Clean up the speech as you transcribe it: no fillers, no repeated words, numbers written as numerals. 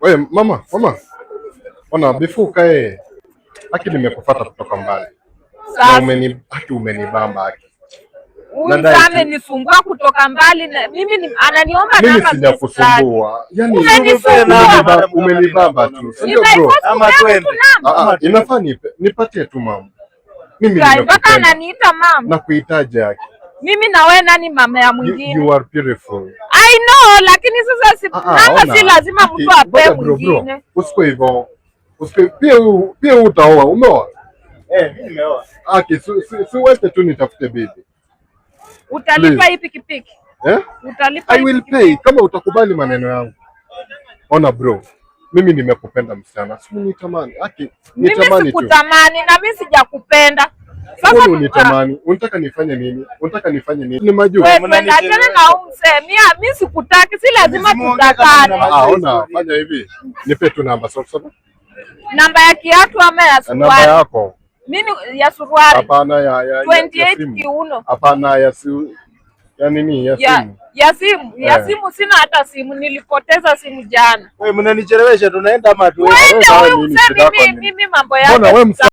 Wewe mama. Ona before kae. Haki nimekufuata kutoka mbali. Na umenibamba haki. Unataka nifungua kutoka mbali na mimi ananiomba namba. Mimi sijakusumbua. Yaani umenibamba tu. Sio bro. Ama twende. Inafaa nipatie tu mama. Mimi mpaka ananiita mama. Na kuhitaji haki. Mimi na wewe nani mama ya mwingine? You are beautiful. I know, lakini sasa si lazima mtu ape mwingine. Usiko hivyo. Pia utaoa. Umeoa? Mimi nimeoa. Si wewe tu nitafute bibi. Utalipa hii pikipiki? Utalipa? I will pay kama utakubali maneno yangu. Ona bro. Mimi nimekupenda msichana. Si unitamani. Nitamani tu. Mimi sikutamani na mimi sijakupenda. Sasa unitamani. Unataka nifanye nini? Ni majuu. Wewe achana na mimi sikutaki. Si lazima tutakane. Ona, fanya hivi. Nipe tu namba sasa. Namba ya kiatu ama ya suruali? Namba yako. Mimi ya suruali. Hapana ya 28 kiuno. Hapana ya simu. Ya nini? Ya simu. Ya simu sina hata simu, nilipoteza simu jana. Wewe mnanichelewesha, tunaenda ama tu. Wewe mimi mambo yako.